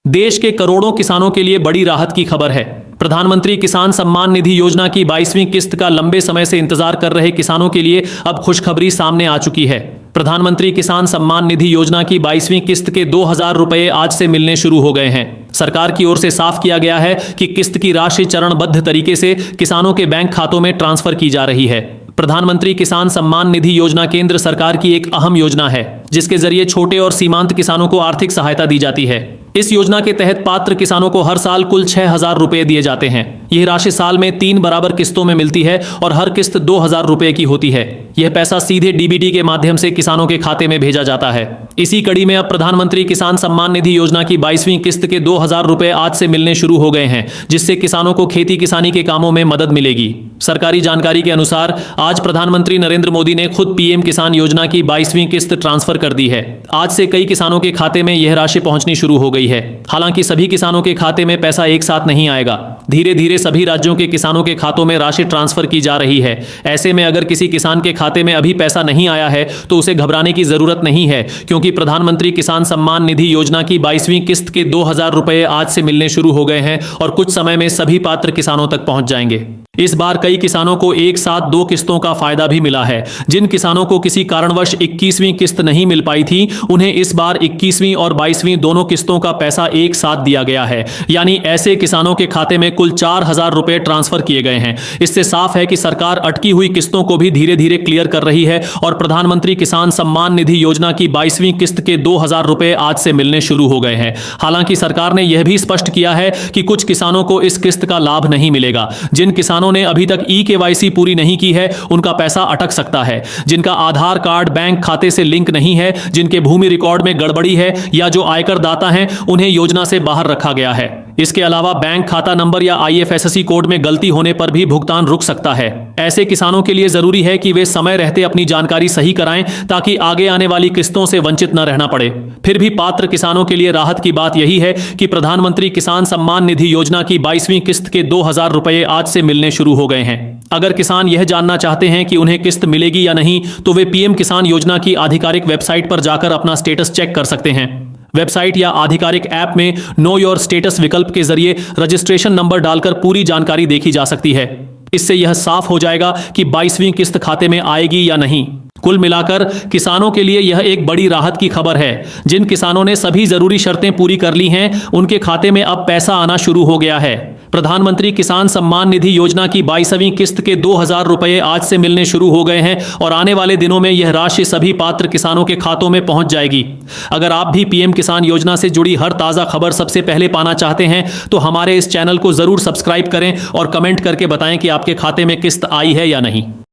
देश के करोड़ों किसानों के लिए बड़ी राहत की खबर है। प्रधानमंत्री किसान सम्मान निधि योजना की 22वीं किस्त का लंबे समय से इंतजार कर रहे किसानों के लिए अब खुशखबरी सामने आ चुकी है। प्रधानमंत्री किसान सम्मान निधि योजना की 22वीं किस्त के 2000 रुपए आज से मिलने शुरू हो गए हैं। सरकार की ओर से साफ किया गया है कि किस्त की राशि चरणबद्ध तरीके से किसानों के बैंक खातों में ट्रांसफर की जा रही है। प्रधानमंत्री किसान सम्मान निधि योजना केंद्र सरकार की एक अहम योजना है, जिसके जरिए छोटे और सीमांत किसानों को आर्थिक सहायता दी जाती है। इस योजना के तहत पात्र किसानों को हर साल कुल 6000 रुपए दिए जाते हैं। यह राशि साल में 3 बराबर किस्तों में मिलती है और हर किस्त 2000 रुपए की होती है। यह पैसा सीधे डीबीटी के माध्यम से किसानों के खाते में भेजा जाता है। इसी कड़ी में अब प्रधानमंत्री किसान सम्मान निधि योजना की 22वीं किस्त के 2000 रुपए आज से मिलने शुरू हो गए हैं, जिससे किसानों को खेती किसानी के कामों में मदद मिलेगी। सरकारी जानकारी के अनुसार आज प्रधानमंत्री नरेंद्र मोदी ने खुद पीएम किसान योजना की 22वीं किस्त ट्रांसफर कर दी है। आज से कई किसानों के खाते में यह राशि पहुंचनी शुरू हो गई है। हालांकि सभी किसानों के खाते में पैसा एक साथ नहीं आएगा। धीरे धीरे सभी राज्यों के किसानों के खातों में राशि ट्रांसफर की जा रही है। ऐसे में अगर किसी किसान के खाते में अभी पैसा नहीं आया है तो उसे घबराने की जरूरत नहीं है, क्योंकि प्रधानमंत्री किसान सम्मान निधि योजना की 22वीं किस्त के 2000 रुपए आज से मिलने शुरू हो गए हैं और कुछ समय में सभी पात्र किसानों तक पहुंच जाएंगे। इस बार कई किसानों को एक साथ 2 किस्तों का फायदा भी मिला है। जिन किसानों को किसी कारणवश 21वीं किस्त नहीं मिल पाई थी, उन्हें इस बार 21वीं और 22वीं दोनों किस्तों का पैसा एक साथ दिया गया है। यानी ऐसे किसानों के खाते में कुल 4000 रुपए ट्रांसफर किए गए हैं। इससे साफ है कि सरकार अटकी हुई किस्तों को भी धीरे धीरे क्लियर कर रही है और प्रधानमंत्री किसान सम्मान निधि योजना की 22वीं किस्त के 2000 रुपए आज से मिलने शुरू हो गए हैं। हालांकि सरकार ने यह भी स्पष्ट किया है कि कुछ किसानों को इस किस्त का लाभ नहीं मिलेगा। जिन किसानों ने अभी तक ई-केवाईसी पूरी नहीं की है, उनका पैसा अटक सकता है। जिनका आधार कार्ड बैंक खाते से लिंक नहीं है, जिनके भूमि रिकॉर्ड में गड़बड़ी है या जो आयकर दाता हैं, उन्हें योजना से बाहर रखा गया है। इसके अलावा बैंक खाता नंबर या IFSC कोड में गलती होने पर भी भुगतान रुक सकता है। ऐसे किसानों के लिए जरूरी है कि वे समय रहते अपनी जानकारी सही कराएं, ताकि आगे आने वाली किस्तों से वंचित न रहना पड़े। फिर भी पात्र किसानों के लिए राहत की बात यही है कि प्रधानमंत्री किसान सम्मान निधि योजना की 22वीं किस्त के 2000 रुपए आज से मिलने शुरू हो गए हैं। अगर किसान यह जानना चाहते हैं कि उन्हें किस्त मिलेगी या नहीं, तो वे पीएम किसान योजना की आधिकारिक वेबसाइट पर जाकर अपना स्टेटस चेक कर सकते हैं। वेबसाइट या आधिकारिक ऐप में नो योर स्टेटस विकल्प के जरिए रजिस्ट्रेशन नंबर डालकर पूरी जानकारी देखी जा सकती है। इससे यह साफ हो जाएगा कि 22वीं किस्त खाते में आएगी या नहीं। कुल मिलाकर किसानों के लिए यह एक बड़ी राहत की खबर है। जिन किसानों ने सभी जरूरी शर्तें पूरी कर ली हैं, उनके खाते में अब पैसा आना शुरू हो गया है। प्रधानमंत्री किसान सम्मान निधि योजना की 22वीं किस्त के 2000 रुपए आज से मिलने शुरू हो गए हैं और आने वाले दिनों में यह राशि सभी पात्र किसानों के खातों में पहुंच जाएगी। अगर आप भी पीएम किसान योजना से जुड़ी हर ताजा खबर सबसे पहले पाना चाहते हैं, तो हमारे इस चैनल को जरूर सब्सक्राइब करें और कमेंट करके बताएं कि आपके खाते में किस्त आई है या नहीं।